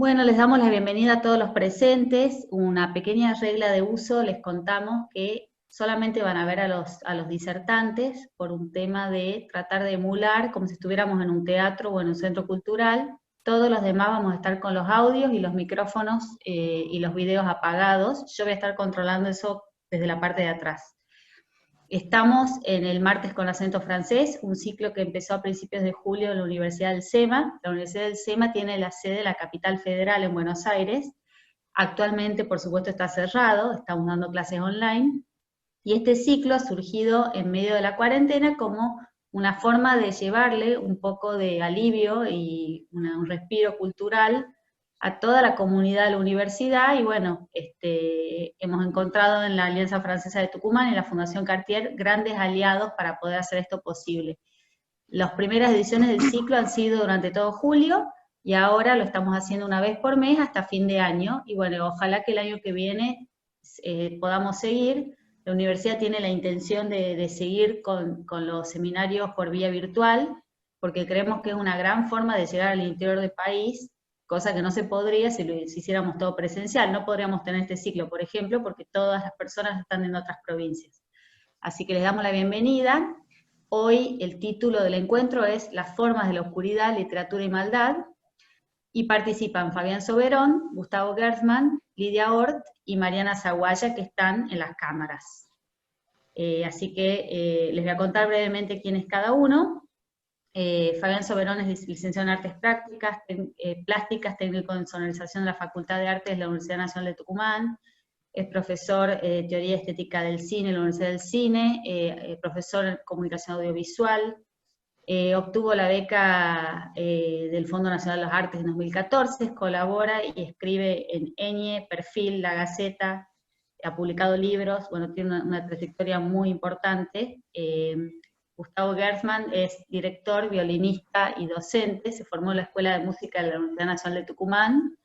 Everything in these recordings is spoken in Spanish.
Bueno, les damos la bienvenida a todos los presentes. Una pequeña regla de uso, les contamos que solamente van a ver a los disertantes por un tema de tratar de emular como si estuviéramos en un teatro o en un centro cultural. Todos los demás vamos a estar con los audios y los micrófonos y los videos apagados. Yo voy a estar controlando eso desde la parte de atrás. Estamos en el Martes con acento francés, un ciclo que empezó a principios de julio en la Universidad del SEMA. La Universidad del SEMA tiene la sede en la capital federal, en Buenos Aires. Actualmente, por supuesto, está cerrado, estamos dando clases online. Y este ciclo ha surgido en medio de la cuarentena como una forma de llevarle un poco de alivio y un respiro cultural a toda la comunidad de la universidad, y bueno, hemos encontrado en la Alianza Francesa de Tucumán y la Fundación Cartier grandes aliados para poder hacer esto posible. Las primeras ediciones del ciclo han sido durante todo julio, y ahora lo estamos haciendo una vez por mes hasta fin de año, y bueno, ojalá que el año que viene podamos seguir. La universidad tiene la intención de seguir con los seminarios por vía virtual, porque creemos que es una gran forma de llegar al interior del país, cosa que no se podría si hiciéramos todo presencial. No podríamos tener este ciclo, por ejemplo, porque todas las personas están en otras provincias. Así que les damos la bienvenida. Hoy el título del encuentro es Las formas de la oscuridad, literatura y maldad, y participan Fabián Soberón, Gustavo Gertzmann, Lidia Ort y Mariana Zaguaya, que están en las cámaras. Así que les voy a contar brevemente quién es cada uno. Fabián Soberón es licenciado en Artes Plásticas, técnico en sonorización de la Facultad de Artes de la Universidad Nacional de Tucumán, es profesor de Teoría Estética del Cine en la Universidad del Cine, profesor en Comunicación Audiovisual, obtuvo la beca del Fondo Nacional de las Artes en 2014, colabora y escribe en Eñe, Perfil, La Gaceta, ha publicado libros, bueno, tiene una trayectoria muy importante. Gustavo Gertzmann es director, violinista y docente, se formó en la Escuela de Música de la Universidad Nacional de Tucumán,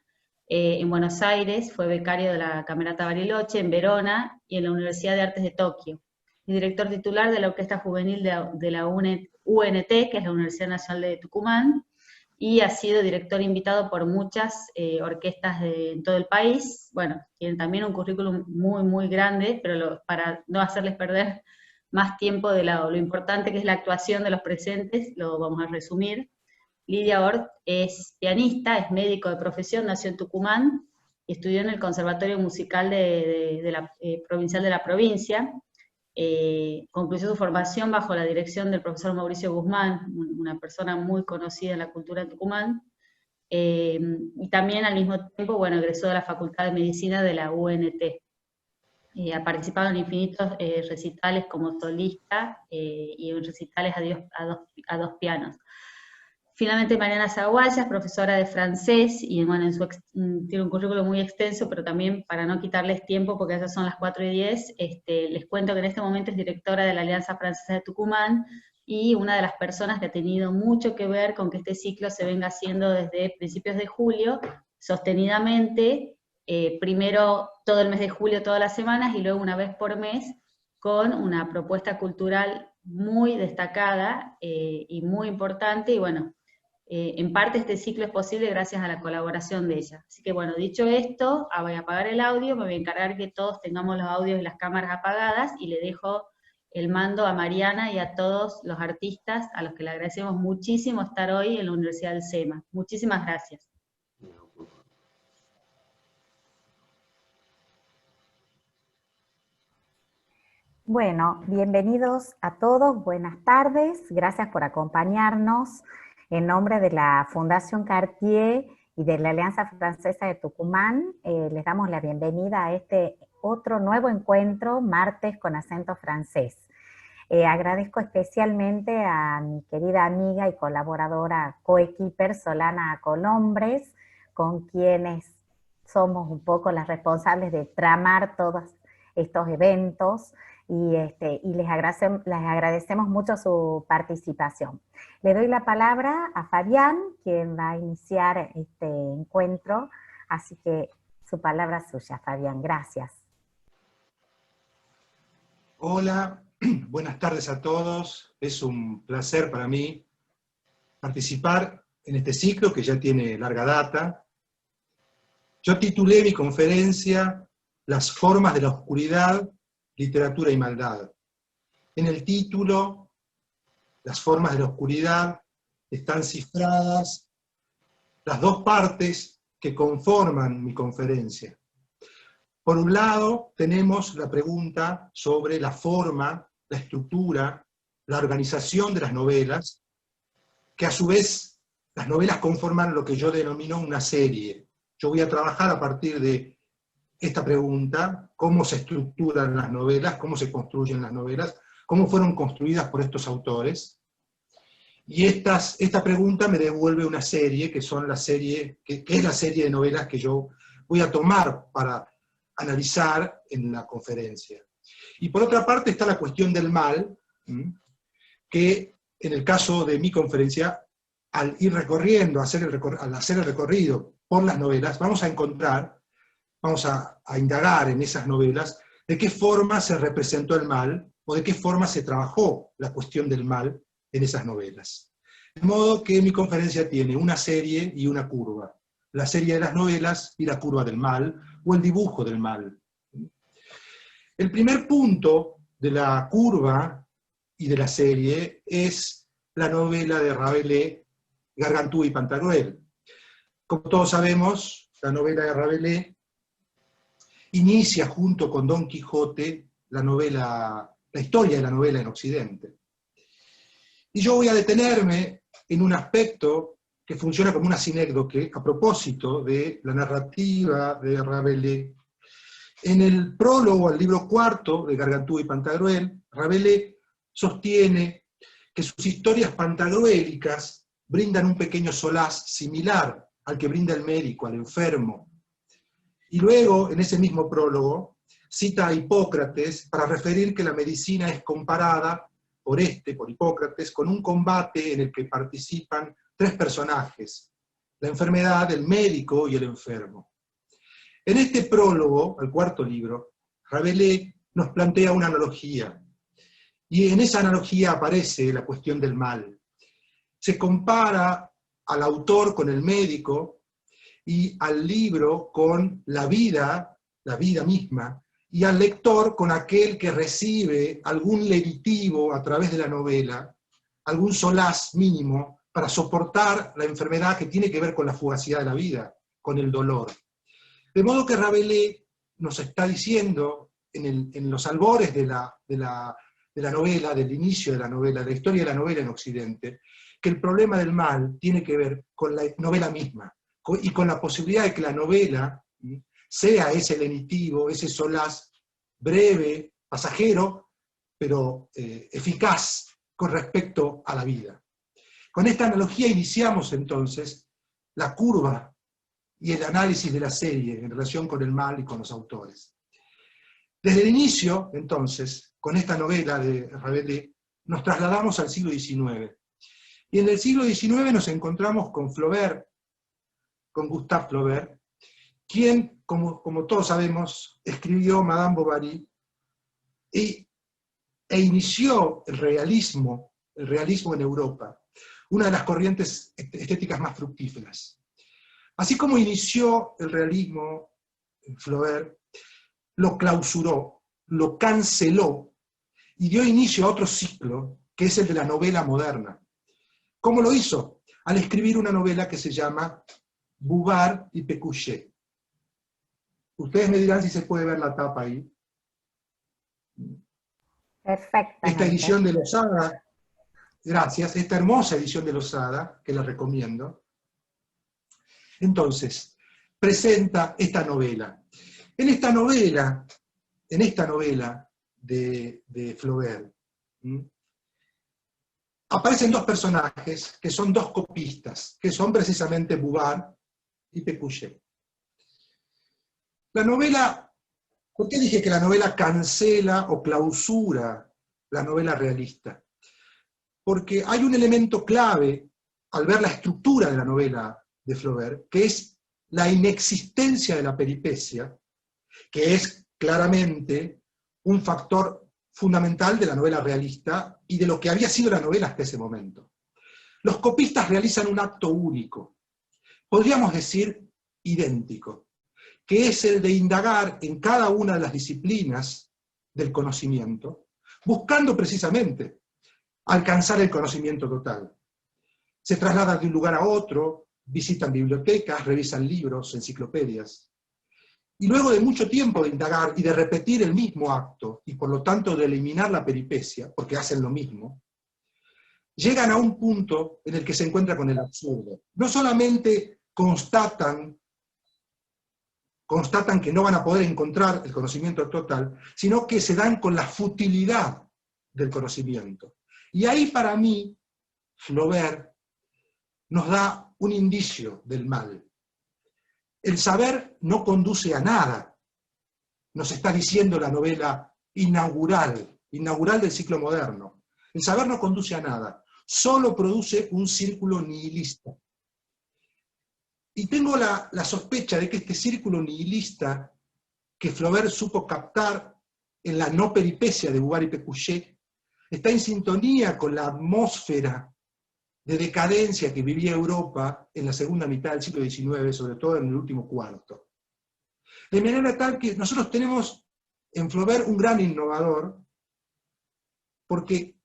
en Buenos Aires, fue becario de la Camerata Bariloche, en Verona y en la Universidad de Artes de Tokio. Y director titular de la Orquesta Juvenil de la UNT, que es la Universidad Nacional de Tucumán, y ha sido director invitado por muchas orquestas en todo el país. Bueno, tiene también un currículum muy, muy grande, pero para no hacerles perder más tiempo de lo importante que es la actuación de los presentes, lo vamos a resumir. Lidia Ort es pianista, es médico de profesión, nació en Tucumán, y estudió en el Conservatorio Musical Provincial de la provincia. Concluyó su formación bajo la dirección del profesor Mauricio Guzmán, una persona muy conocida en la cultura de Tucumán, y también al mismo tiempo, bueno, egresó de la Facultad de Medicina de la UNT. Ha participado en infinitos recitales como solista y en recitales a dos pianos. Finalmente Mariana Zaguaya es profesora de francés, y bueno, tiene un currículo muy extenso, pero también para no quitarles tiempo, porque ya son las 4:10, les cuento que en este momento es directora de la Alianza Francesa de Tucumán, y una de las personas que ha tenido mucho que ver con que este ciclo se venga haciendo desde principios de julio, sostenidamente, primero todo el mes de julio, todas las semanas, y luego una vez por mes, con una propuesta cultural muy destacada y muy importante, y bueno, en parte este ciclo es posible gracias a la colaboración de ella. Así que bueno, dicho esto, voy a apagar el audio, me voy a encargar que todos tengamos los audios y las cámaras apagadas, y le dejo el mando a Mariana y a todos los artistas, a los que le agradecemos muchísimo estar hoy en la Universidad del SEMA. Muchísimas gracias. Bueno, bienvenidos a todos, buenas tardes, gracias por acompañarnos. En nombre de la Fundación Cartier y de la Alianza Francesa de Tucumán, les damos la bienvenida a este otro nuevo encuentro, Martes con acento francés. Agradezco especialmente a mi querida amiga y colaboradora coequiper Solana Colombres, con quienes somos un poco las responsables de tramar todos estos eventos, y les agradecemos mucho su participación. Le doy la palabra a Fabián, quien va a iniciar este encuentro, así que su palabra es suya, Fabián, gracias. Hola, buenas tardes a todos, es un placer para mí participar en este ciclo que ya tiene larga data. Yo titulé mi conferencia Las formas de la oscuridad, literatura y maldad. En el título, las formas de la oscuridad, están cifradas las dos partes que conforman mi conferencia. Por un lado, tenemos la pregunta sobre la forma, la estructura, la organización de las novelas, que a su vez las novelas conforman lo que yo denomino una serie. Yo voy a trabajar a partir de esta pregunta, cómo se estructuran las novelas, cómo se construyen las novelas, cómo fueron construidas por estos autores. Y esta pregunta me devuelve una serie, que es la serie de novelas que yo voy a tomar para analizar en la conferencia. Y por otra parte está la cuestión del mal, que en el caso de mi conferencia, al ir recorriendo, al hacer el recorrido por las novelas, vamos a indagar en esas novelas de qué forma se representó el mal, o de qué forma se trabajó la cuestión del mal en esas novelas. De modo que mi conferencia tiene una serie y una curva. La serie de las novelas y la curva del mal, o el dibujo del mal. El primer punto de la curva y de la serie es la novela de Rabelais, Gargantúa y Pantagruel. Como todos sabemos, la novela de Rabelais inicia junto con Don Quijote la historia de la novela en Occidente. Y yo voy a detenerme en un aspecto que funciona como una sinécdoque a propósito de la narrativa de Rabelais. En el prólogo al libro cuarto de Gargantúa y Pantagruel, Rabelais sostiene que sus historias pantagruélicas brindan un pequeño solaz similar al que brinda el médico al enfermo. Y luego, en ese mismo prólogo, cita a Hipócrates para referir que la medicina es comparada por Hipócrates, con un combate en el que participan tres personajes: la enfermedad, el médico y el enfermo. En este prólogo, al cuarto libro, Rabelais nos plantea una analogía, y en esa analogía aparece la cuestión del mal. Se compara al autor con el médico, y al libro con la vida misma, y al lector con aquel que recibe algún lenitivo a través de la novela, algún solaz mínimo para soportar la enfermedad que tiene que ver con la fugacidad de la vida, con el dolor. De modo que Rabelais nos está diciendo, en los albores de la novela, del inicio de la novela, de la historia de la novela en Occidente, que el problema del mal tiene que ver con la novela misma, y con la posibilidad de que la novela sea ese lenitivo, ese solaz breve, pasajero, pero eficaz con respecto a la vida. Con esta analogía iniciamos entonces la curva y el análisis de la serie en relación con el mal y con los autores. Desde el inicio, entonces, con esta novela de Rabelais, nos trasladamos al siglo XIX. Y en el siglo XIX nos encontramos con Flaubert, con Gustave Flaubert, quien, como todos sabemos, escribió Madame Bovary e inició el realismo en Europa, una de las corrientes estéticas más fructíferas. Así como inició el realismo Flaubert, lo clausuró, lo canceló y dio inicio a otro ciclo, que es el de la novela moderna. ¿Cómo lo hizo? Al escribir una novela que se llama Bouvard y Pécuchet. Ustedes me dirán si se puede ver la tapa ahí. Perfecto. Esta edición de Losada, gracias, esta hermosa edición de Losada, que la recomiendo. Entonces, presenta esta novela. En esta novela de Flaubert, aparecen dos personajes que son dos copistas, que son precisamente Bouvard y Pécuchet. La novela, ¿por qué dije que la novela cancela o clausura la novela realista? Porque hay un elemento clave al ver la estructura de la novela de Flaubert, que es la inexistencia de la peripecia, que es claramente un factor fundamental de la novela realista y de lo que había sido la novela hasta ese momento. Los copistas realizan un acto único, podríamos decir idéntico. que es el de indagar en cada una de las disciplinas del conocimiento, buscando precisamente alcanzar el conocimiento total. Se trasladan de un lugar a otro, visitan bibliotecas, revisan libros, enciclopedias, y luego de mucho tiempo de indagar y de repetir el mismo acto, y por lo tanto de eliminar la peripecia, porque hacen lo mismo, llegan a un punto en el que se encuentra con el absurdo. No solamente constatan que no van a poder encontrar el conocimiento total, sino que se dan con la futilidad del conocimiento. Y ahí para mí, Flaubert nos da un indicio del mal. El saber no conduce a nada, nos está diciendo la novela inaugural del ciclo moderno. El saber no conduce a nada, solo produce un círculo nihilista. Y tengo la sospecha de que este círculo nihilista que Flaubert supo captar en la no peripecia de Bouvard y Pécuchet está en sintonía con la atmósfera de decadencia que vivía Europa en la segunda mitad del siglo XIX, sobre todo en el último cuarto. De manera tal que nosotros tenemos en Flaubert un gran innovador, porque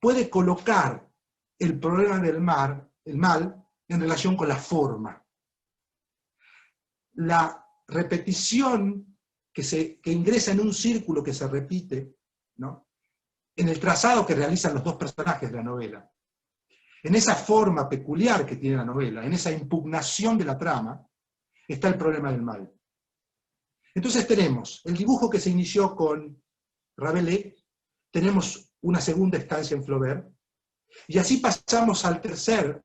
puede colocar el problema del mal, en relación con la forma. La repetición que ingresa en un círculo que se repite, ¿no?, en el trazado que realizan los dos personajes de la novela, en esa forma peculiar que tiene la novela, en esa impugnación de la trama, está el problema del mal. Entonces tenemos el dibujo que se inició con Rabelais, tenemos una segunda estancia en Flaubert, y así pasamos al tercer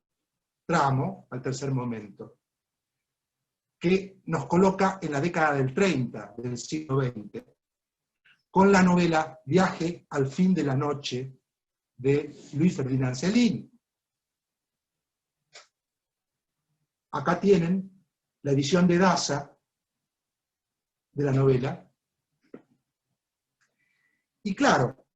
tramo, al tercer momento, que nos coloca en la década del 30 del siglo XX, con la novela Viaje al fin de la noche de Louis Ferdinand Céline. Acá tienen la edición de Daza de la novela. Y claro,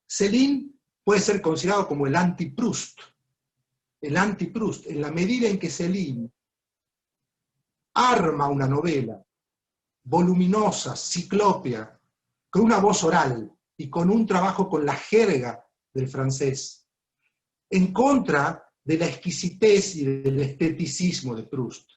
Céline puede ser considerado como el anti-Proust. El anti-Proust, en la medida en que Céline arma una novela voluminosa, ciclópea, con una voz oral y con un trabajo con la jerga del francés, en contra de la exquisitez y del esteticismo de Proust.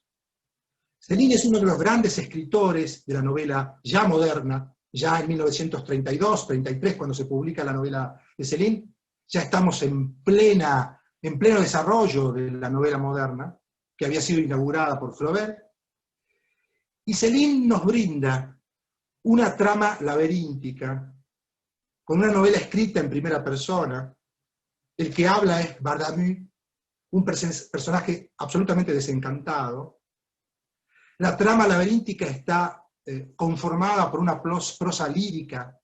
Céline es uno de los grandes escritores de la novela ya moderna, ya en 1932-33, cuando se publica la novela de Céline, ya estamos en pleno desarrollo de la novela moderna, que había sido inaugurada por Flaubert, y Céline nos brinda una trama laberíntica, con una novela escrita en primera persona. El que habla es Bardamu, un personaje absolutamente desencantado. La trama laberíntica está conformada por una prosa lírica,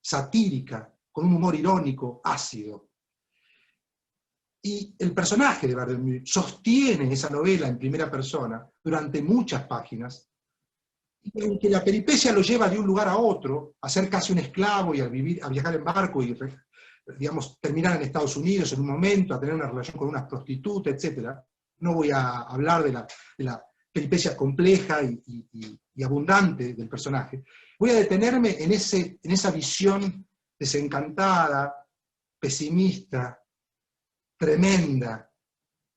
satírica, con un humor irónico, ácido. Y el personaje de Bardamu sostiene esa novela en primera persona durante muchas páginas, y aunque la peripecia lo lleva de un lugar a otro, a ser casi un esclavo y a viajar en barco y, digamos, terminar en Estados Unidos en un momento, a tener una relación con una prostituta, etc. No voy a hablar de la peripecia compleja y abundante del personaje. Voy a detenerme en esa visión desencantada, pesimista, tremenda,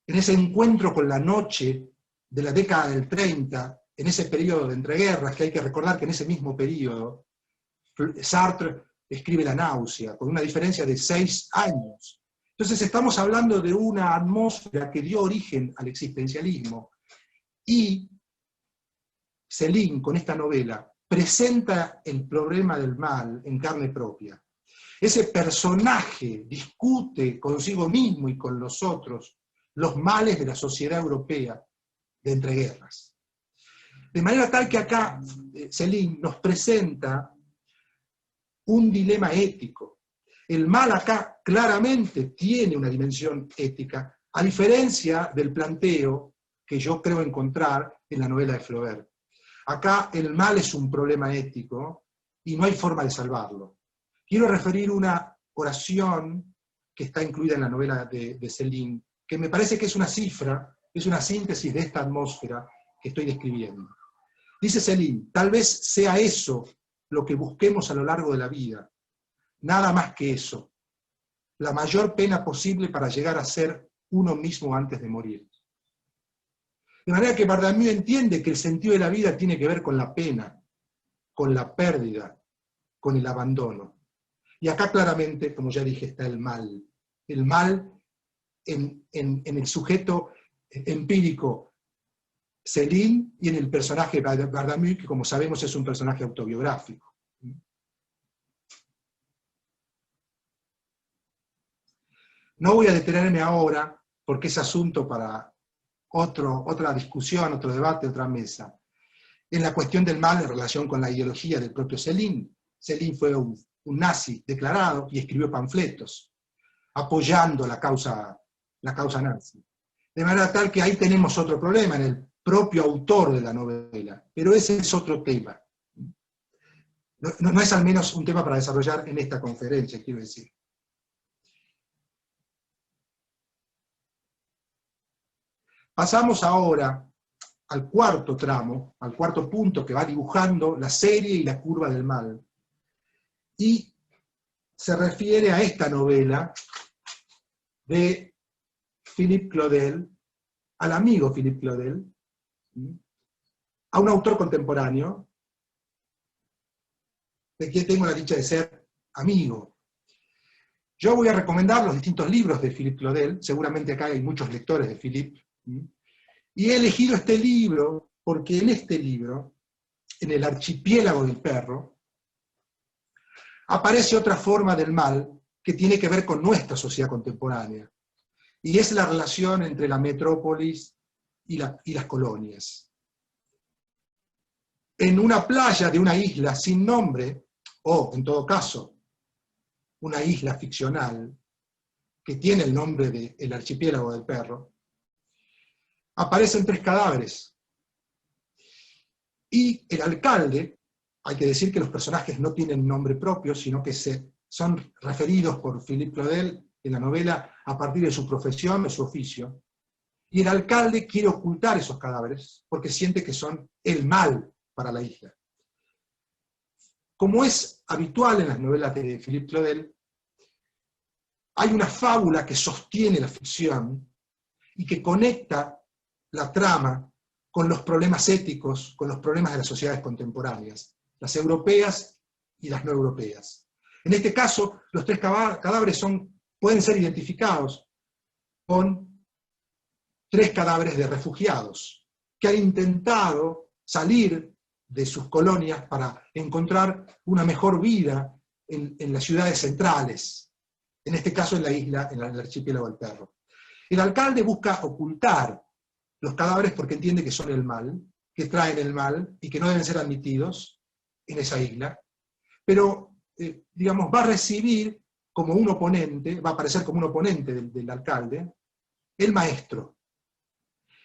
en ese encuentro con la noche de la década del 30, en ese periodo de entreguerras, que hay que recordar que en ese mismo periodo Sartre escribe La náusea, con una diferencia de 6 años. Entonces estamos hablando de una atmósfera que dio origen al existencialismo, y Céline, con esta novela, presenta el problema del mal en carne propia. Ese personaje discute consigo mismo y con los otros los males de la sociedad europea de entreguerras. De manera tal que acá Céline nos presenta un dilema ético. El mal acá claramente tiene una dimensión ética, a diferencia del planteo que yo creo encontrar en la novela de Flaubert. Acá el mal es un problema ético y no hay forma de salvarlo. Quiero referir una oración que está incluida en la novela de Céline, que me parece que es una cifra es una síntesis de esta atmósfera que estoy describiendo. Dice Céline, tal vez sea eso lo que busquemos a lo largo de la vida, nada más que eso, la mayor pena posible para llegar a ser uno mismo antes de morir. De manera que Bardamiu entiende que el sentido de la vida tiene que ver con la pena, con la pérdida, con el abandono. Y acá claramente, como ya dije, está el mal. El mal en el sujeto empírico Céline y en el personaje Bardamiu, que como sabemos es un personaje autobiográfico. No voy a detenerme ahora, porque es asunto para otra discusión, otro debate, otra mesa, en la cuestión del mal en relación con la ideología del propio Céline. Céline fue un nazi declarado y escribió panfletos apoyando la causa nazi. De manera tal que ahí tenemos otro problema en el propio autor de la novela, pero ese es otro tema. No es al menos un tema para desarrollar en esta conferencia, quiero decir. Pasamos ahora al cuarto tramo, al cuarto punto que va dibujando la serie y la curva del mal. Y se refiere a esta novela de Philippe Claudel, al amigo Philippe Claudel, a un autor contemporáneo, de quien tengo la dicha de ser amigo. Yo voy a recomendar los distintos libros de Philippe Claudel, seguramente acá hay muchos lectores de Philippe, y he elegido este libro porque en este libro, en El archipiélago del perro, aparece otra forma del mal que tiene que ver con nuestra sociedad contemporánea, y es la relación entre la metrópolis y las colonias. En una playa de una isla sin nombre, o en todo caso, una isla ficcional, que tiene el nombre de El archipiélago del perro, aparecen 3 cadáveres. Y el alcalde, hay que decir que los personajes no tienen nombre propio, sino que son referidos por Philippe Claudel en la novela a partir de su profesión, de su oficio. Y el alcalde quiere ocultar esos cadáveres porque siente que son el mal para la isla. Como es habitual en las novelas de Philippe Claudel, hay una fábula que sostiene la ficción y que conecta la trama con los problemas éticos, con los problemas de las sociedades contemporáneas, las europeas y las no europeas. En este caso, los 3 cadáveres pueden ser identificados con 3 cadáveres de refugiados que han intentado salir de sus colonias para encontrar una mejor vida en las ciudades centrales, en este caso en la isla, en el archipiélago del perro. El alcalde busca ocultar los cadáveres porque entiende que son el mal, que traen el mal y que no deben ser admitidos en esa isla, pero digamos, va a recibir como un oponente, va a aparecer como un oponente del alcalde, el maestro.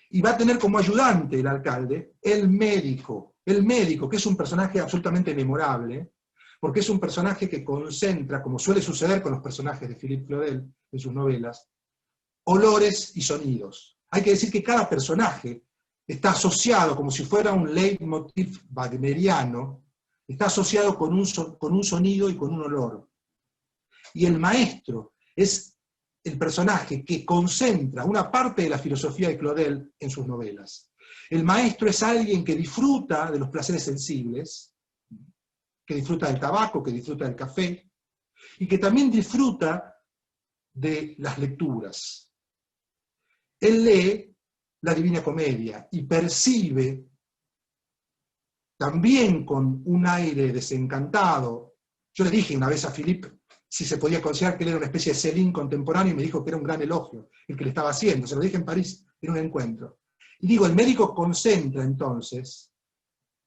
Y va a tener como ayudante el alcalde el médico, que es un personaje absolutamente memorable, porque es un personaje que concentra, como suele suceder con los personajes de Philippe Claudel en sus novelas, olores y sonidos. Hay que decir que cada personaje está asociado, como si fuera un leitmotiv wagneriano, está asociado con un sonido y con un olor. Y el maestro es el personaje que concentra una parte de la filosofía de Claudel en sus novelas. El maestro es alguien que disfruta de los placeres sensibles, que disfruta del tabaco, que disfruta del café, y que también disfruta de las lecturas. Él lee la Divina Comedia y percibe, también con un aire desencantado. Yo le dije una vez a Philippe si se podía considerar que él era una especie de Céline contemporáneo, y me dijo que era un gran elogio el que le estaba haciendo. Se lo dije en París en un encuentro. Y digo, el médico concentra entonces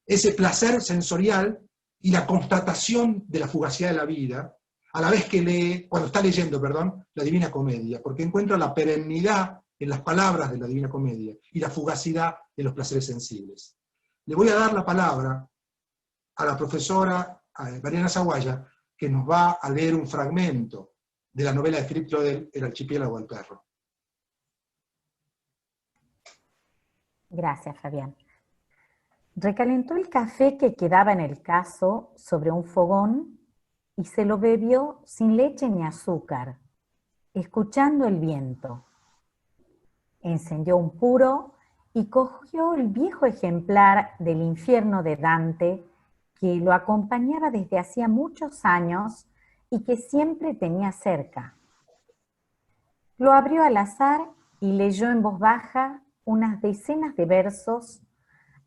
ese placer sensorial y la constatación de la fugacidad de la vida, a la vez que lee, cuando está leyendo, perdón, la Divina Comedia, porque encuentra la perennidad en las palabras de la Divina Comedia y la fugacidad en los placeres sensibles. Le voy a dar la palabra a la profesora Mariana Zaguaya, que nos va a leer un fragmento de la novela de Philippe Claudel, El archipiélago del perro. Gracias, Fabián. Recalentó el café que quedaba en el cazo sobre un fogón y se lo bebió sin leche ni azúcar, escuchando el viento. Encendió un puro y cogió el viejo ejemplar del Infierno de Dante que lo acompañaba desde hacía muchos años y que siempre tenía cerca. Lo abrió al azar y leyó en voz baja unas decenas de versos,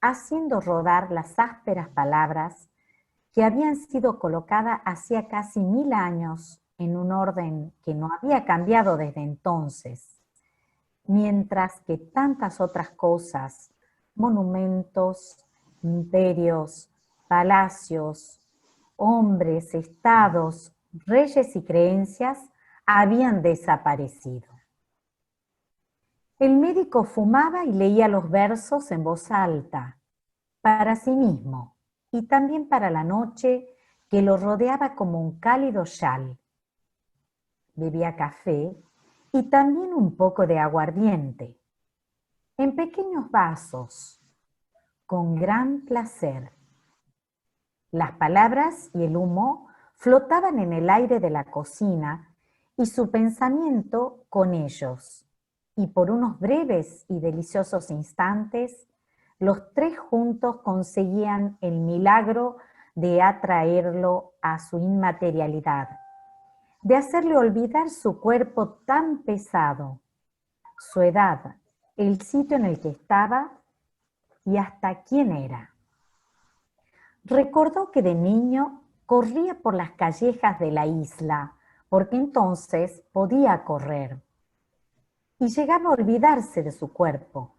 haciendo rodar las ásperas palabras que habían sido colocadas hacía casi 1000 años en un orden que no había cambiado desde entonces, mientras que tantas otras cosas, monumentos, imperios, palacios, hombres, estados, reyes y creencias habían desaparecido. El médico fumaba y leía los versos en voz alta, para sí mismo y también para la noche que lo rodeaba como un cálido chal. Bebía café y también un poco de aguardiente, en pequeños vasos, con gran placer. Las palabras y el humo flotaban en el aire de la cocina y su pensamiento con ellos. Y por unos breves y deliciosos instantes, los tres juntos conseguían el milagro de atraerlo a su inmaterialidad, de hacerle olvidar su cuerpo tan pesado, su edad, el sitio en el que estaba y hasta quién era. Recordó que de niño corría por las callejas de la isla, porque entonces podía correr. Y llegaba a olvidarse de su cuerpo.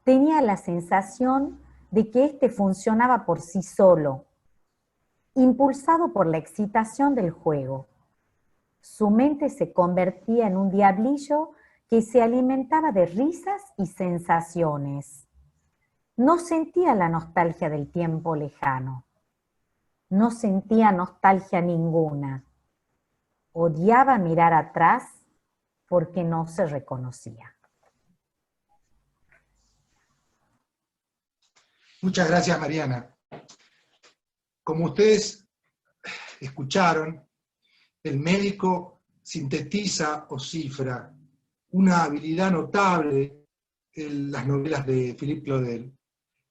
Tenía la sensación de que éste funcionaba por sí solo, impulsado por la excitación del juego. Su mente se convertía en un diablillo que se alimentaba de risas y sensaciones. No sentía la nostalgia del tiempo lejano. No sentía nostalgia ninguna. Odiaba mirar atrás porque no se reconocía. Muchas gracias, Mariana. Como ustedes escucharon, el médico sintetiza o cifra una habilidad notable en las novelas de Philippe Claudel,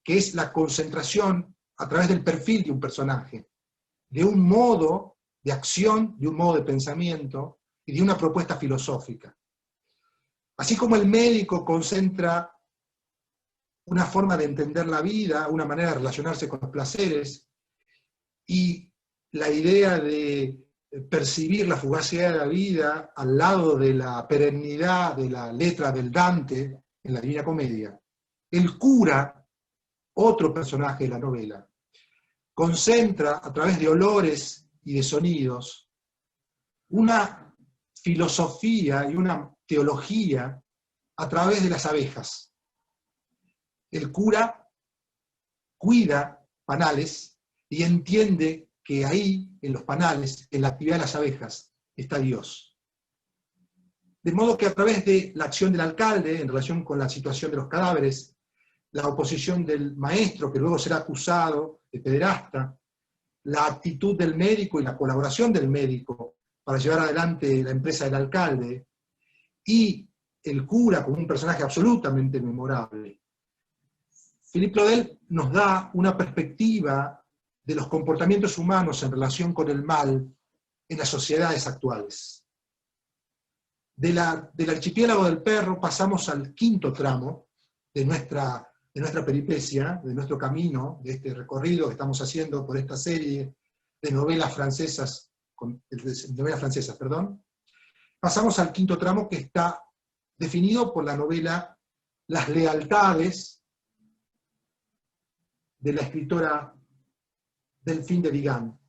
que es la concentración a través del perfil de un personaje, de un modo de acción, de un modo de pensamiento y de una propuesta filosófica. Así como el médico concentra una forma de entender la vida, una manera de relacionarse con los placeres, y la idea de percibir la fugacidad de la vida al lado de la perennidad de la letra del Dante en la Divina Comedia. El cura, otro personaje de la novela, concentra a través de olores y de sonidos una filosofía y una teología a través de las abejas. El cura cuida panales y entiende que ahí, en los panales, en la actividad de las abejas, está Dios. De modo que a través de la acción del alcalde, en relación con la situación de los cadáveres, la oposición del maestro, que luego será acusado de pederasta, la actitud del médico y la colaboración del médico para llevar adelante la empresa del alcalde, y el cura como un personaje absolutamente memorable. Philippe Claudel nos da una perspectiva de los comportamientos humanos en relación con el mal en las sociedades actuales. Del archipiélago del perro pasamos al quinto tramo de nuestra peripecia, de nuestro camino, de este recorrido que estamos haciendo por esta serie de novelas francesas, pasamos al quinto tramo, que está definido por la novela Las lealtades de la escritora Delphine de Vigan.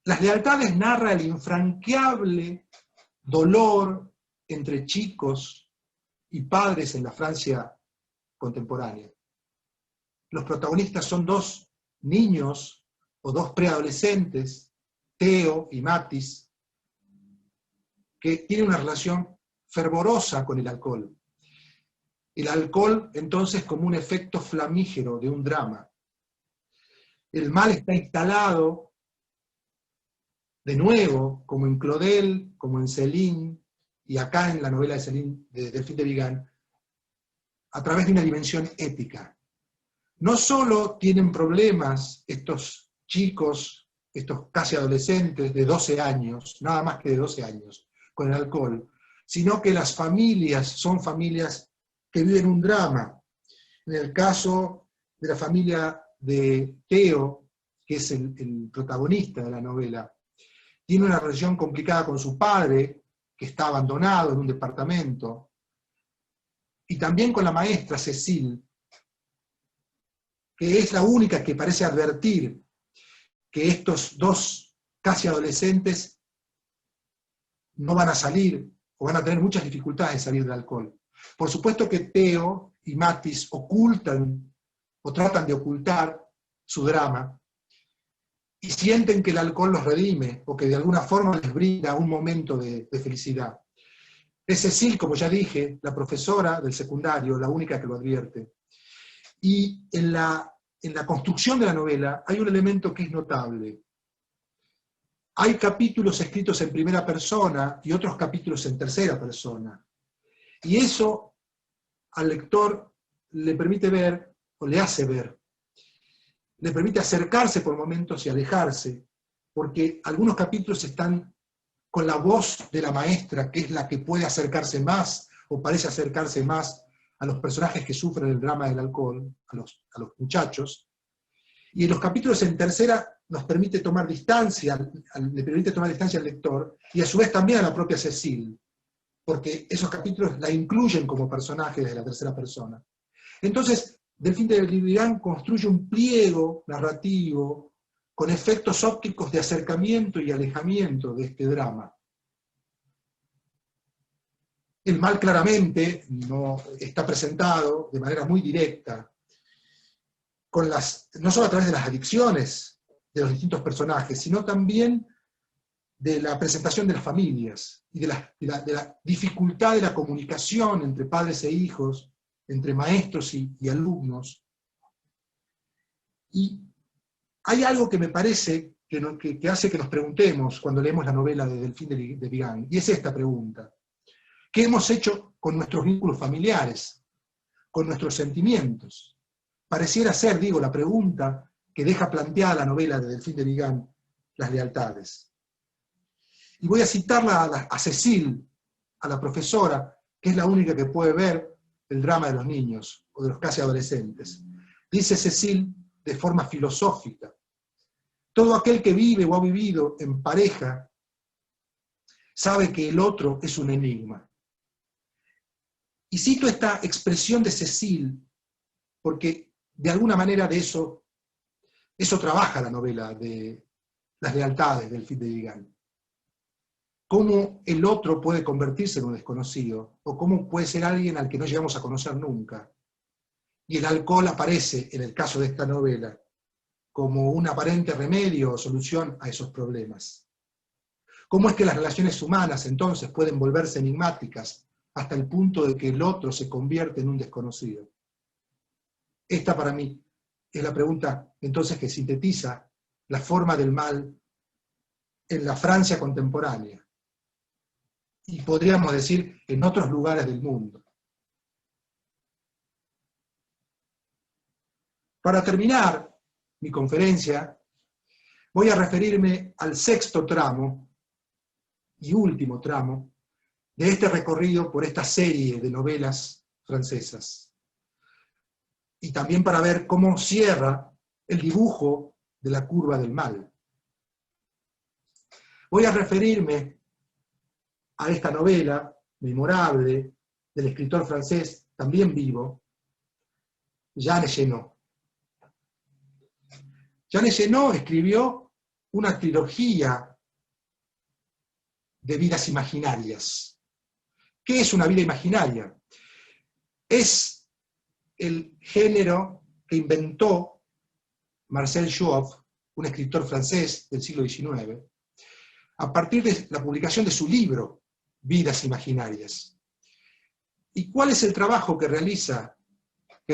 Las lealtades narra el infranqueable dolor entre chicos y padres en la Francia contemporánea. Los protagonistas son dos niños o dos preadolescentes, Theo y Mathis, que tienen una relación fervorosa con el alcohol. El alcohol, entonces, como un efecto flamígero de un drama. El mal está instalado, de nuevo, como en Claudel, como en Céline, y acá en la novela de Céline, de Delphine de Vigan, a través de una dimensión ética. No solo tienen problemas estos chicos, estos casi adolescentes de 12 años, nada más que de 12 años, con el alcohol, sino que las familias son familias que viven un drama. En el caso de la familia de Theo, que es el protagonista de la novela, tiene una relación complicada con su padre, que está abandonado en un departamento, y también con la maestra Cécile, que es la única que parece advertir que estos dos casi adolescentes no van a salir, o van a tener muchas dificultades en salir del alcohol. Por supuesto que Theo y Mathis ocultan, o tratan de ocultar, su drama, y sienten que el alcohol los redime, o que de alguna forma les brinda un momento de felicidad. Es Cécile, como ya dije, la profesora del secundario, la única que lo advierte. Y en la construcción de la novela hay un elemento que es notable. Hay capítulos escritos en primera persona y otros capítulos en tercera persona. Y eso al lector le permite ver, o le hace ver, le permite acercarse por momentos y alejarse, porque algunos capítulos están con la voz de la maestra, que es la que puede acercarse más, o parece acercarse más a los personajes que sufren el drama del alcohol, a los muchachos, y en los capítulos en tercera nos permite tomar distancia, le permite tomar distancia al lector, y a su vez también a la propia Cécile, porque esos capítulos la incluyen como personaje desde la tercera persona. Entonces, Delphine de Vigan construye un pliego narrativo con efectos ópticos de acercamiento y alejamiento de este drama. El mal claramente no está presentado de manera muy directa, no solo a través de las adicciones de los distintos personajes, sino también de la presentación de las familias y de la dificultad de la comunicación entre padres e hijos, entre maestros y alumnos. Y hay algo que me parece que hace que nos preguntemos cuando leemos la novela de Delphine de Vigan, y es esta pregunta. ¿Qué hemos hecho con nuestros vínculos familiares? ¿Con nuestros sentimientos? Pareciera ser, digo, la pregunta que deja planteada la novela de Delphine de Vigan, las lealtades. Y voy a citarla a Cécile, a la profesora, que es la única que puede ver el drama de los niños, o de los casi adolescentes. Dice Cécile de forma filosófica: todo aquel que vive o ha vivido en pareja sabe que el otro es un enigma. Y cito esta expresión de Cécile porque de alguna manera de eso trabaja la novela de las lealtades del Delphine de Vigan. Cómo el otro puede convertirse en un desconocido, o cómo puede ser alguien al que no llegamos a conocer nunca. Y el alcohol aparece, en el caso de esta novela, como un aparente remedio o solución a esos problemas. ¿Cómo es que las relaciones humanas entonces pueden volverse enigmáticas hasta el punto de que el otro se convierte en un desconocido? Esta para mí es la pregunta entonces que sintetiza la forma del mal en la Francia contemporánea, y podríamos decir en otros lugares del mundo. Para terminar mi conferencia, voy a referirme al sexto tramo y último tramo de este recorrido por esta serie de novelas francesas. Y también para ver cómo cierra el dibujo de la curva del mal. Voy a referirme a esta novela memorable del escritor francés, también vivo, Jean Genot. Jean Genot escribió una trilogía de vidas imaginarias. ¿Qué es una vida imaginaria? Es el género que inventó Marcel Jouffre, un escritor francés del siglo XIX, a partir de la publicación de su libro, Vidas Imaginarias. ¿Y cuál es el trabajo que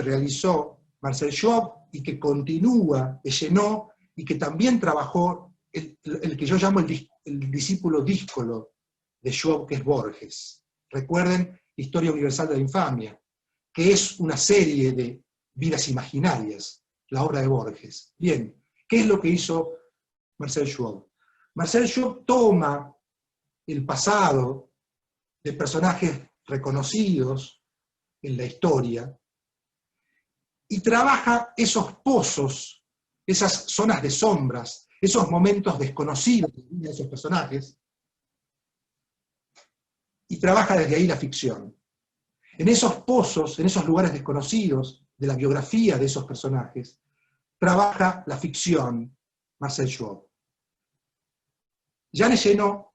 realizó Marcel Schwab y que continúa Elleno y que también trabajó el que yo llamo el discípulo díscolo de Schwab, que es Borges? Recuerden Historia Universal de la Infamia, que es una serie de vidas imaginarias, la obra de Borges. Bien, ¿qué es lo que hizo Marcel Schwab? Marcel Schwab toma el pasado de personajes reconocidos en la historia y trabaja esos pozos, esas zonas de sombras, esos momentos desconocidos de la vida de esos personajes, y trabaja desde ahí la ficción. En esos pozos, en esos lugares desconocidos de la biografía de esos personajes, trabaja la ficción Marcel Schwab. Jean Elleno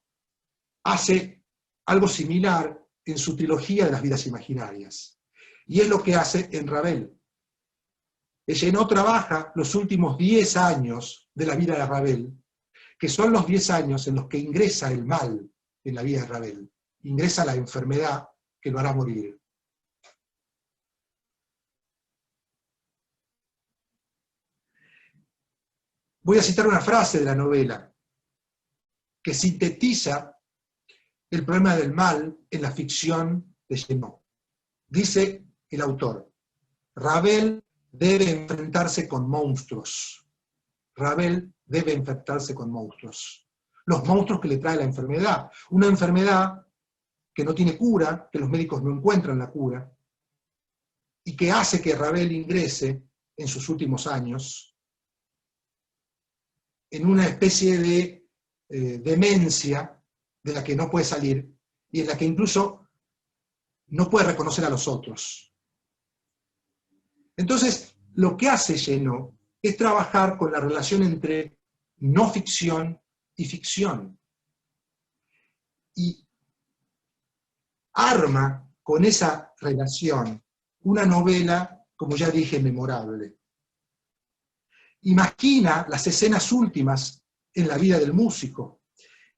hace algo similar en su trilogía de las vidas imaginarias, y es lo que hace en Ravel. Elleno trabaja los últimos 10 años de la vida de Ravel, que son los 10 años en los que ingresa el mal en la vida de Ravel, ingresa la enfermedad que lo hará morir. Voy a citar una frase de la novela que sintetiza el problema del mal en la ficción de Elleno. Dice el autor: Ravel debe enfrentarse con monstruos. Ravel debe enfrentarse con monstruos. Los monstruos que le trae la enfermedad. Una enfermedad que no tiene cura, que los médicos no encuentran la cura, y que hace que Ravel ingrese en sus últimos años en una especie de demencia de la que no puede salir y en la que incluso no puede reconocer a los otros. Entonces, lo que hace Elleno es trabajar con la relación entre no ficción y ficción. Y arma con esa relación una novela, como ya dije, memorable. Imagina las escenas últimas en la vida del músico.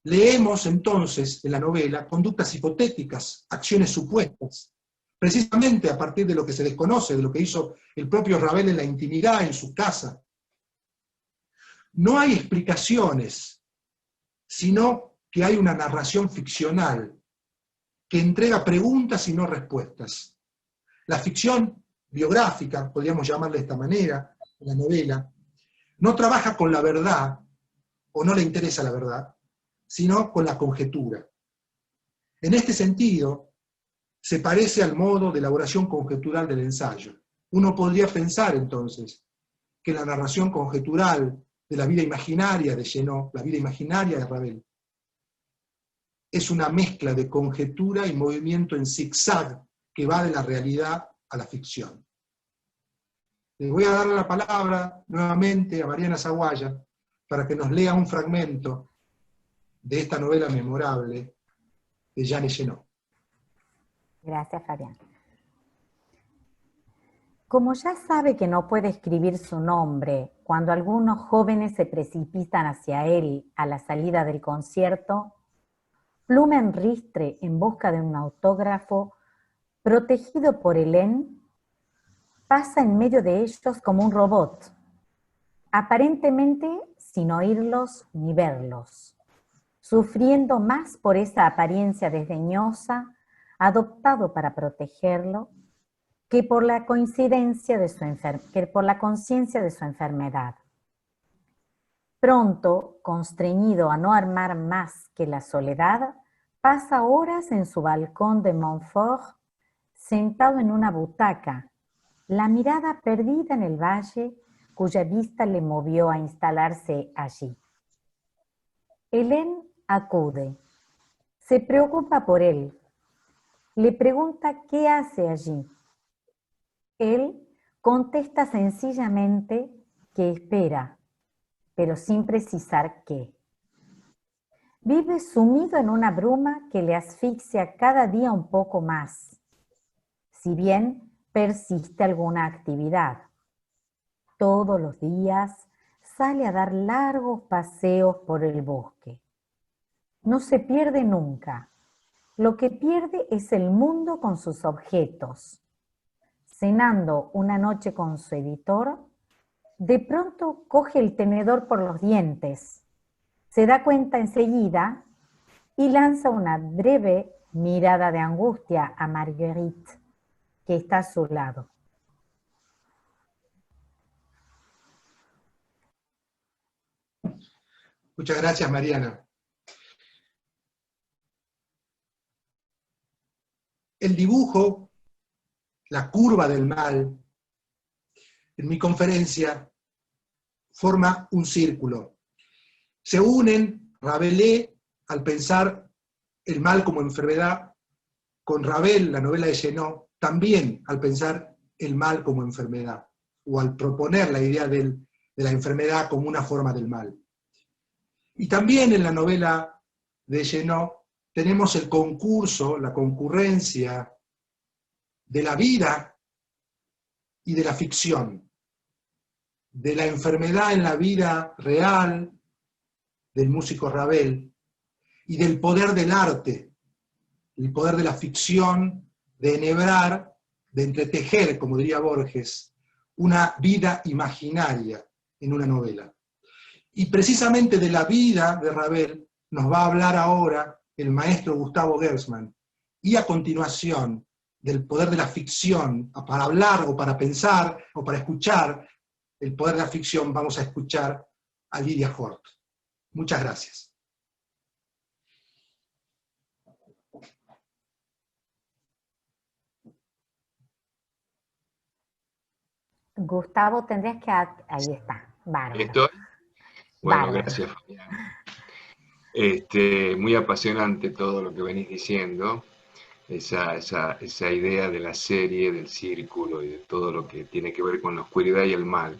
Leemos entonces en la novela conductas hipotéticas, acciones supuestas, precisamente a partir de lo que se desconoce, de lo que hizo el propio Ravel en la intimidad, en su casa. No hay explicaciones, sino que hay una narración ficcional que entrega preguntas y no respuestas. La ficción biográfica, podríamos llamarla de esta manera, la novela, no trabaja con la verdad, o no le interesa la verdad, sino con la conjetura. En este sentido, se parece al modo de elaboración conjetural del ensayo. Uno podría pensar entonces que la narración conjetural de la vida imaginaria de Elleno, la vida imaginaria de Ravel, es una mezcla de conjetura y movimiento en zigzag que va de la realidad a la ficción. Le voy a dar la palabra nuevamente a Mariana Zaguaya para que nos lea un fragmento de esta novela memorable de Jean Elleno. Gracias, Fabián. Como ya sabe que no puede escribir su nombre cuando algunos jóvenes se precipitan hacia él a la salida del concierto, pluma en ristre en busca de un autógrafo, protegido por Hélène, pasa en medio de ellos como un robot, aparentemente sin oírlos ni verlos, sufriendo más por esa apariencia desdeñosa adoptado para protegerlo que por la conciencia de su enfermedad. Pronto, constreñido a no armar más que la soledad, pasa horas en su balcón de Montfort, sentado en una butaca, la mirada perdida en el valle cuya vista le movió a instalarse allí. Hélène acude, se preocupa por él, le pregunta qué hace allí. Él contesta sencillamente que espera, pero sin precisar qué. Vive sumido en una bruma que le asfixia cada día un poco más, si bien persiste alguna actividad. Todos los días sale a dar largos paseos por el bosque. No se pierde nunca, lo que pierde es el mundo con sus objetos. Cenando una noche con su editor, de pronto coge el tenedor por los dientes, se da cuenta enseguida y lanza una breve mirada de angustia a Marguerite, que está a su lado. Muchas gracias, Mariana. El dibujo, la curva del mal, en mi conferencia, forma un círculo. Se unen Rabelais al pensar el mal como enfermedad, con Ravel, la novela de Genot, también al pensar el mal como enfermedad, o al proponer la idea de la enfermedad como una forma del mal. Y también en la novela de Genot tenemos el concurso, la concurrencia de la vida y de la ficción, de la enfermedad en la vida real del músico Ravel y del poder del arte, el poder de la ficción, de enhebrar, de entretejer, como diría Borges, una vida imaginaria en una novela. Y precisamente de la vida de Ravel nos va a hablar ahora el maestro Gustavo Gersmann, y a continuación del poder de la ficción, para hablar o para pensar o para escuchar el poder de la ficción, vamos a escuchar a Lydia Hort. Muchas gracias. Gustavo, tendrías que... Ahí está, bárbaro. ¿Estoy? Bueno, Bárbaro. gracias, Fabián. Muy apasionante todo lo que venís diciendo, esa idea de la serie, del círculo y de todo lo que tiene que ver con la oscuridad y el mal.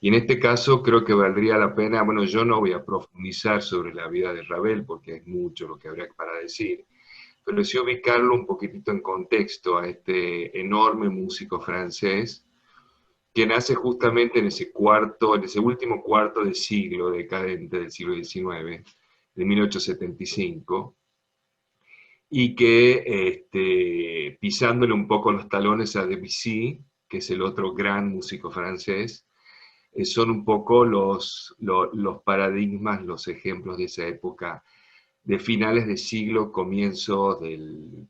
Y en este caso creo que valdría la pena, bueno, yo no voy a profundizar sobre la vida de Ravel porque es mucho lo que habría para decir, pero sí ubicarlo un poquitito en contexto a este enorme músico francés que nace justamente en ese último cuarto de siglo decadente del siglo XIX, de 1875, y que pisándole un poco los talones a Debussy, que es el otro gran músico francés, son un poco los paradigmas, los ejemplos de esa época de finales de siglo, comienzos de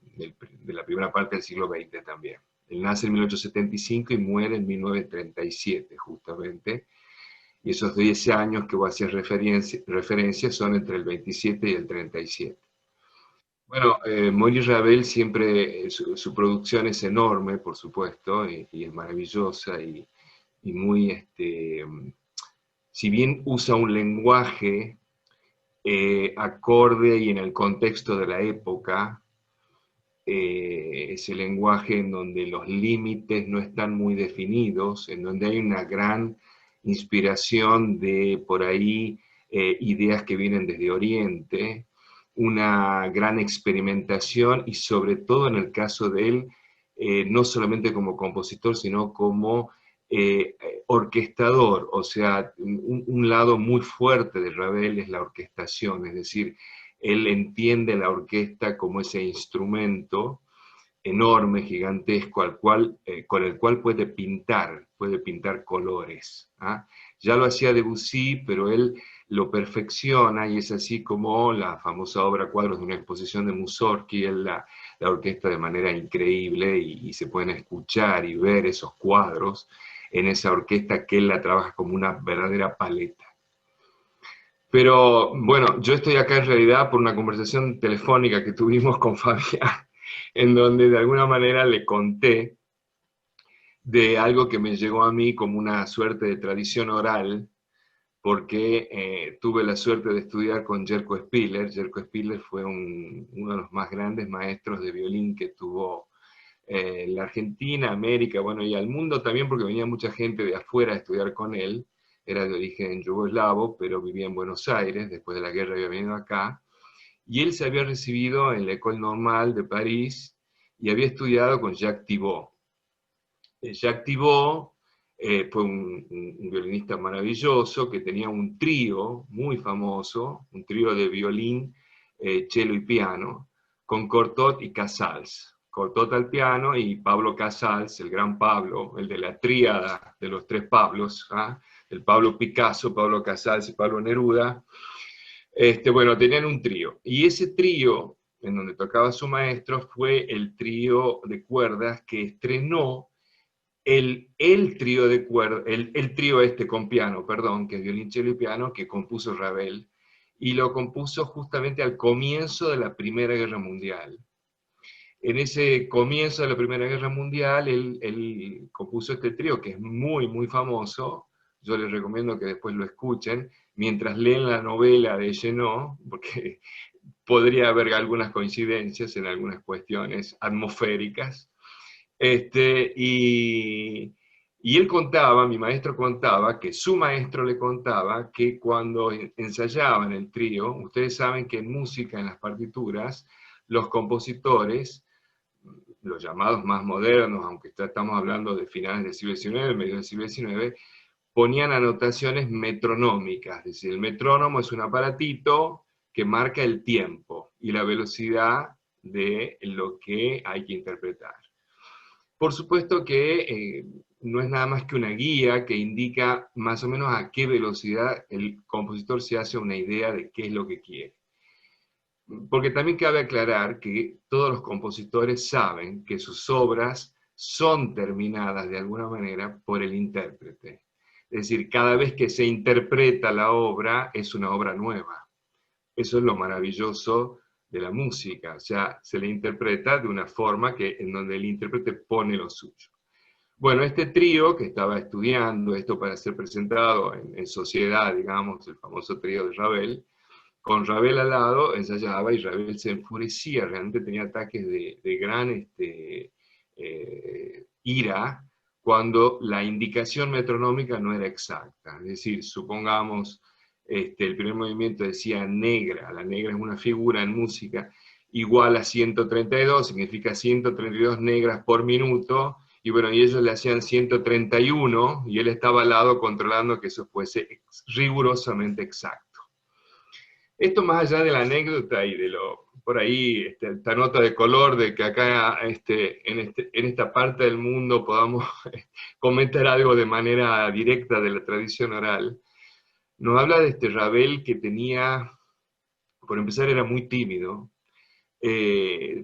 la primera parte del siglo XX también. Él nace en 1875 y muere en 1937, justamente. Y esos 10 años que voy a hacer referencia son entre el 27 y el 37. Bueno, Maurice Ravel siempre, su producción es enorme, por supuesto, y es maravillosa y muy, si bien usa un lenguaje acorde y en el contexto de la época, ese lenguaje en donde los límites no están muy definidos, en donde hay una gran inspiración de por ahí ideas que vienen desde Oriente, una gran experimentación y sobre todo en el caso de él, no solamente como compositor, sino como orquestador, o sea, un lado muy fuerte de Ravel es la orquestación, es decir, él entiende la orquesta como ese instrumento enorme, gigantesco, con el cual puede pintar colores. ¿Ah? Ya lo hacía Debussy, pero él lo perfecciona y es así como la famosa obra Cuadros de una exposición de Mussorgsky, él la orquesta de manera increíble y se pueden escuchar y ver esos cuadros en esa orquesta que él la trabaja como una verdadera paleta. Pero bueno, yo estoy acá en realidad por una conversación telefónica que tuvimos con Fabián, en donde de alguna manera le conté de algo que me llegó a mí como una suerte de tradición oral, porque tuve la suerte de estudiar con Jerko Spiller. Jerko Spiller fue uno de los más grandes maestros de violín que tuvo la Argentina, América, bueno, y al mundo también, porque venía mucha gente de afuera a estudiar con él. Era de origen yugoslavo, pero vivía en Buenos Aires, después de la guerra había venido acá, y él se había recibido en la École Normale de París, y había estudiado con Jacques Thibault. Jacques Thibault fue un violinista maravilloso, que tenía un trío muy famoso, un trío de violín, cello y piano, con Cortot y Casals. Cortot al piano y Pablo Casals, el gran Pablo, el de la tríada de los tres Pablos, ¿ah? El Pablo Picasso, Pablo Casals y Pablo Neruda. Bueno, tenían un trío. Y ese trío, en donde tocaba su maestro, fue el trío de cuerdas que estrenó el trío de cuerdas, el trío con piano, perdón, que es violín, cello y piano, que compuso Ravel, y lo compuso justamente al comienzo de la Primera Guerra Mundial. En ese comienzo de la Primera Guerra Mundial, él compuso este trío, que es muy, muy famoso. Yo les recomiendo que después lo escuchen, mientras leen la novela de Genot, porque podría haber algunas coincidencias en algunas cuestiones atmosféricas. Y él contaba, mi maestro contaba, que su maestro le contaba que cuando ensayaban el trío, ustedes saben que en música, en las partituras, los compositores, los llamados más modernos, aunque estamos hablando de finales del siglo XIX, medio del siglo XIX, ponían anotaciones metronómicas, es decir, el metrónomo es un aparatito que marca el tiempo y la velocidad de lo que hay que interpretar. Por supuesto que no es nada más que una guía que indica más o menos a qué velocidad el compositor se hace una idea de qué es lo que quiere. Porque también cabe aclarar que todos los compositores saben que sus obras son terminadas de alguna manera por el intérprete. Es decir, cada vez que se interpreta la obra es una obra nueva. Eso es lo maravilloso de la música, o sea, se le interpreta de una forma en donde el intérprete pone lo suyo. Bueno, este trío que estaba estudiando esto para ser presentado en sociedad, digamos, el famoso trío de Ravel, con Ravel al lado ensayaba y Ravel se enfurecía, realmente tenía ataques de gran ira cuando la indicación metronómica no era exacta. Es decir, supongamos, el primer movimiento decía negra, la negra es una figura en música, igual a 132, significa 132 negras por minuto, y bueno, y ellos le hacían 131, y él estaba al lado controlando que eso fuese rigurosamente exacto. Esto más allá de la anécdota y de por ahí, esta nota de color de que acá en esta parte del mundo podamos comentar algo de manera directa de la tradición oral, nos habla de este Ravel que tenía, por empezar era muy tímido,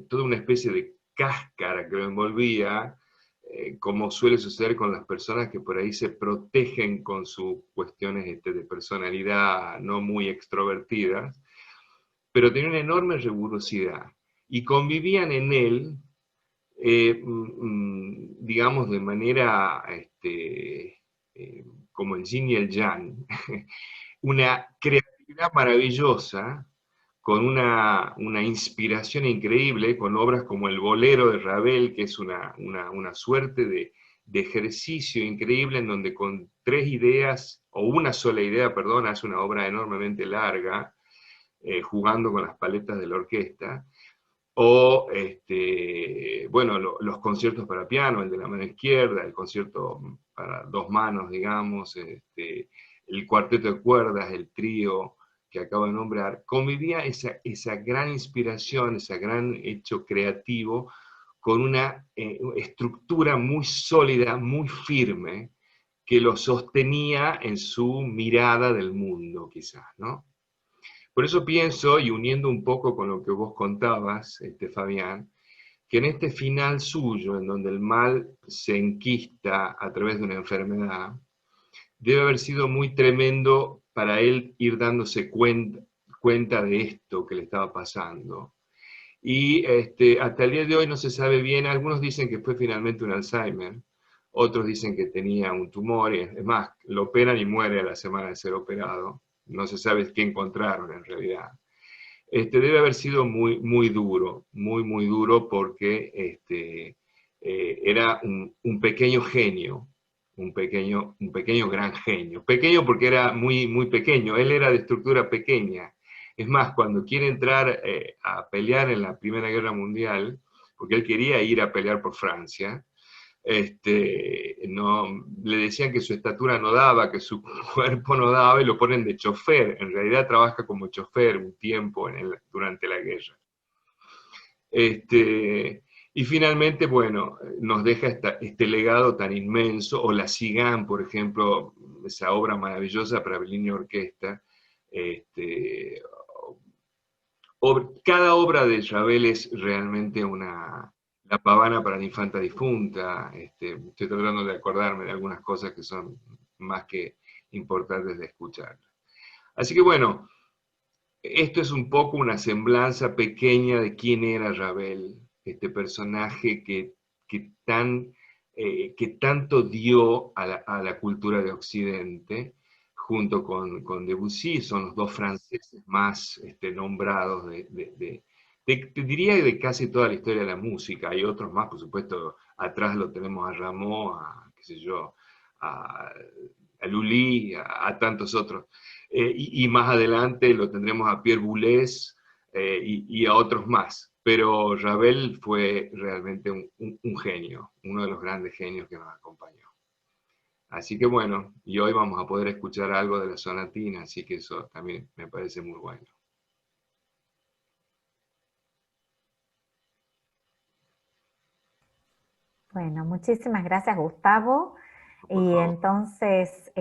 toda una especie de cáscara que lo envolvía, como suele suceder con las personas que por ahí se protegen con sus cuestiones de personalidad no muy extrovertidas, pero tenía una enorme rigurosidad, y convivían en él, digamos, de manera como el yin y el yang, una creatividad maravillosa, con una inspiración increíble, con obras como el Bolero de Ravel, que es una suerte de ejercicio increíble, en donde con tres ideas, o una sola idea, perdón, hace una obra enormemente larga, jugando con las paletas de la orquesta, o bueno, los conciertos para piano, el de la mano izquierda, el concierto para dos manos, digamos, el cuarteto de cuerdas, el trío que acabo de nombrar, convivía esa gran inspiración, ese gran hecho creativo, con una estructura muy sólida, muy firme, que lo sostenía en su mirada del mundo, quizás, ¿no? Por eso pienso, y uniendo un poco con lo que vos contabas, Fabián, que en este final suyo, en donde el mal se enquista a través de una enfermedad, debe haber sido muy tremendo para él ir dándose cuenta de esto que le estaba pasando. Y hasta el día de hoy no se sabe bien, algunos dicen que fue finalmente un Alzheimer, otros dicen que tenía un tumor, es más, lo operan y muere a la semana de ser operado. No se sabe qué encontraron en realidad. Debe haber sido muy, muy duro, muy, muy duro, porque era un pequeño genio, un pequeño gran genio. Pequeño porque era muy, muy pequeño, él era de estructura pequeña. Es más, cuando quiere entrar a pelear en la Primera Guerra Mundial, porque él quería ir a pelear por Francia, no, le decían que su estatura no daba, que su cuerpo no daba, y lo ponen de chofer. En realidad trabaja como chofer un tiempo durante la guerra. Y finalmente, bueno, nos deja este legado tan inmenso, o La Cigane, por ejemplo, esa obra maravillosa para violín y orquesta. Cada obra de Ravel es realmente la pavana para la infanta difunta. Estoy tratando de acordarme de algunas cosas que son más que importantes de escuchar. Así que bueno, esto es un poco una semblanza pequeña de quién era Ravel, este personaje que tanto dio a la cultura de Occidente, junto con Debussy. Son los dos franceses más nombrados te diría de casi toda la historia de la música. Hay otros más, por supuesto, atrás lo tenemos a Rameau, qué sé yo, a Lully, a tantos otros. Y más adelante lo tendremos a Pierre Boulez y a otros más. Pero Ravel fue realmente un genio, uno de los grandes genios que nos acompañó. Así que bueno, y hoy vamos a poder escuchar algo de la sonatina, así que eso también me parece muy bueno. Bueno, muchísimas gracias, Gustavo. Y entonces,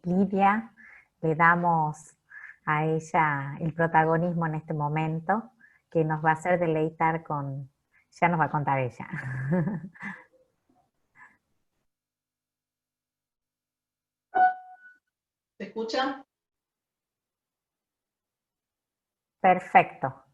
Lidia, le damos a ella el protagonismo en este momento, que nos va a hacer deleitar ya nos va a contar ella. ¿Se escucha? Perfecto.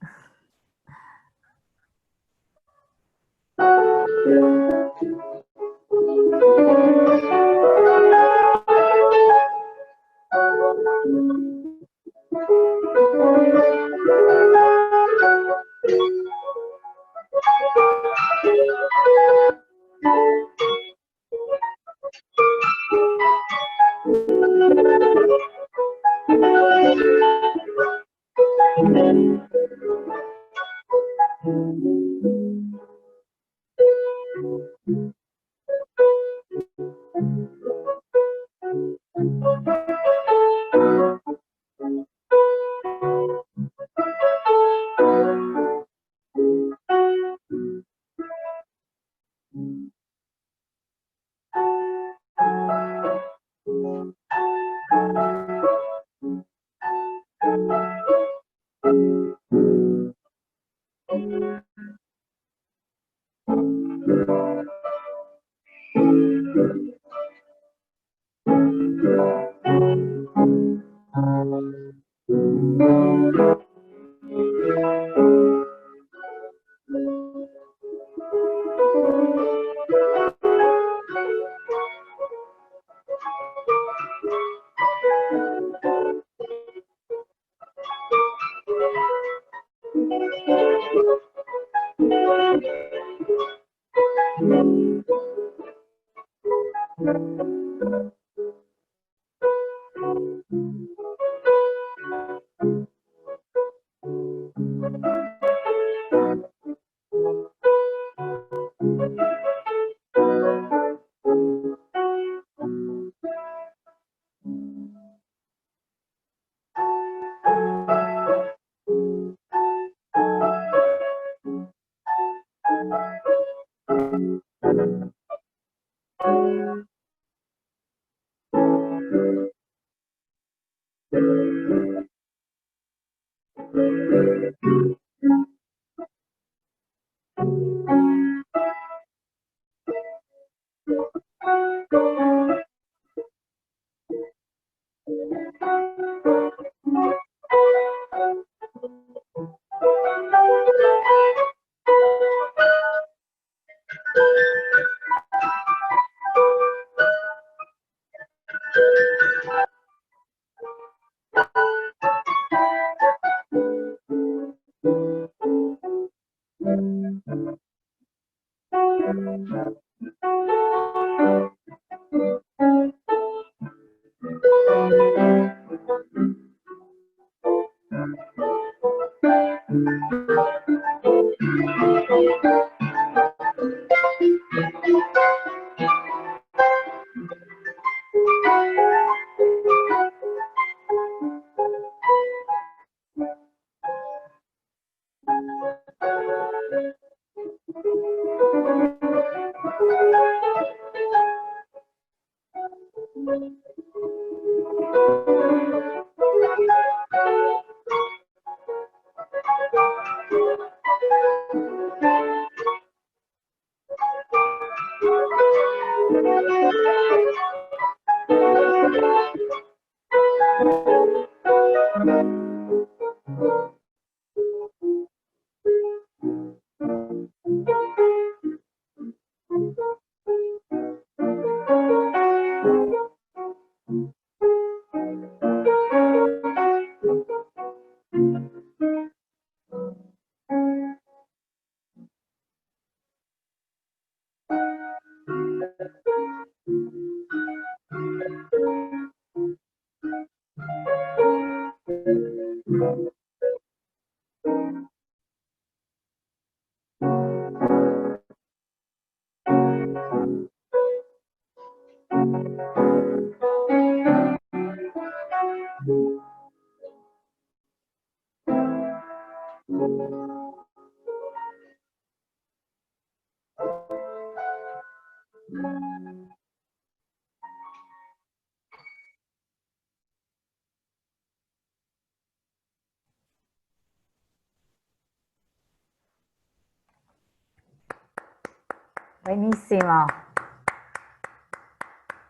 Buenísimo.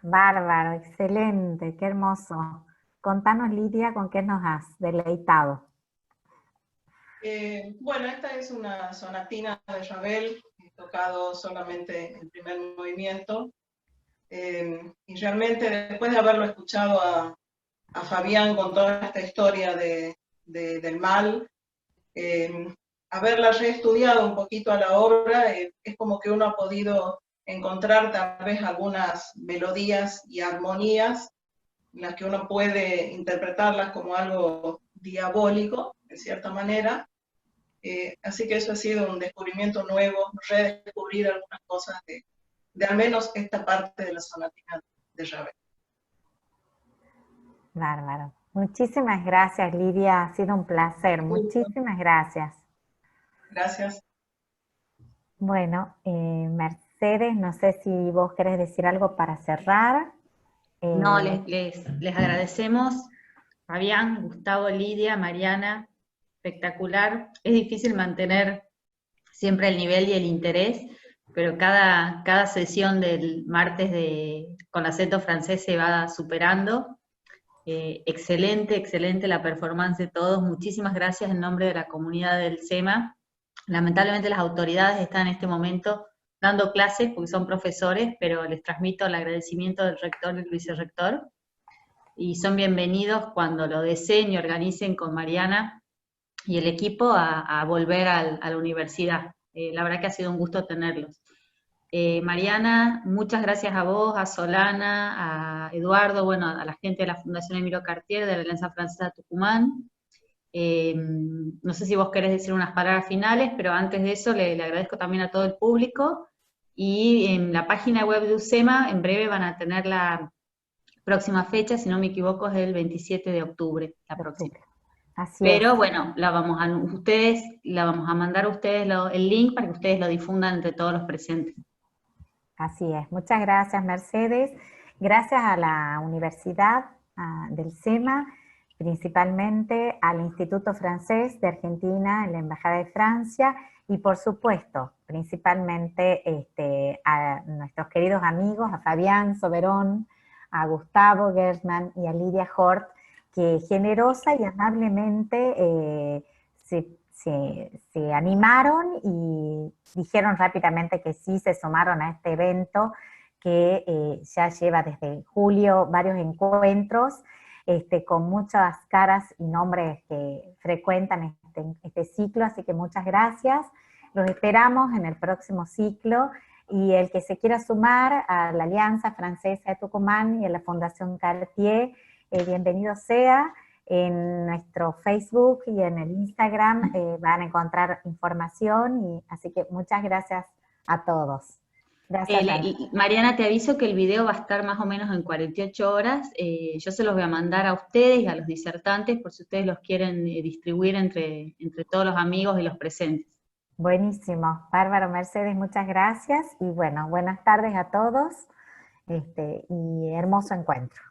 Bárbaro, excelente, qué hermoso. Contanos, Lidia, con qué nos has deleitado. Bueno, esta es una sonatina de Ravel, he tocado solamente el primer movimiento, y realmente después de haberlo escuchado a Fabián con toda esta historia del mal, haberla reestudiado un poquito a la obra, es como que uno ha podido encontrar tal vez algunas melodías y armonías, en las que uno puede interpretarlas como algo diabólico, de cierta manera. Así que eso ha sido un descubrimiento nuevo, redescubrir algunas cosas de al menos esta parte de la sonatina de Ravel. Bárbaro. Muchísimas gracias, Lidia, ha sido un placer. Muchísimas gracias. Gracias. Bueno, Mercedes, no sé si vos querés decir algo para cerrar. No, les agradecemos, Fabián, Gustavo, Lidia, Mariana, espectacular. Es difícil mantener siempre el nivel y el interés, pero cada sesión del martes con acento francés se va superando. Excelente, excelente la performance de todos. Muchísimas gracias en nombre de la comunidad del SEMA. Lamentablemente las autoridades están en este momento dando clases porque son profesores, pero les transmito el agradecimiento del rector y el vicerrector. Y son bienvenidos cuando lo deseen y organicen con Mariana y el equipo a volver a la universidad. La verdad que ha sido un gusto tenerlos. Mariana, muchas gracias a vos, a Solana, a Eduardo, bueno, a la gente de la Fundación Emilio Cartier, de la Alianza Francesa de Tucumán. No sé si vos querés decir unas palabras finales, pero antes de eso le agradezco también a todo el público. Y en la página web de UCEMA, en breve van a tener la próxima fecha, si no me equivoco, es el 27 de octubre, la próxima. Así Pero es. bueno, la vamos a mandar a ustedes el link para que ustedes lo difundan entre todos los presentes. Así es. Muchas gracias, Mercedes. Gracias a la Universidad del SEMA, principalmente al Instituto Francés de Argentina, la Embajada de Francia, y por supuesto, principalmente a nuestros queridos amigos, a Fabián Soberón, a Gustavo Gersman y a Lidia Hort, que generosa y amablemente se animaron y dijeron rápidamente que sí, se sumaron a este evento que ya lleva desde julio varios encuentros con muchas caras y nombres que frecuentan este ciclo, así que muchas gracias. Los esperamos en el próximo ciclo, y el que se quiera sumar a la Alianza Francesa de Tucumán y a la Fundación Cartier, bienvenido sea. En nuestro Facebook y en el Instagram van a encontrar información, y así que muchas gracias a todos. Gracias. Mariana, te aviso que el video va a estar más o menos en 48 horas. Yo se los voy a mandar a ustedes y a los disertantes por si ustedes los quieren distribuir entre todos los amigos y los presentes. Buenísimo. Bárbaro, Mercedes, muchas gracias. Y bueno, buenas tardes a todos y hermoso encuentro.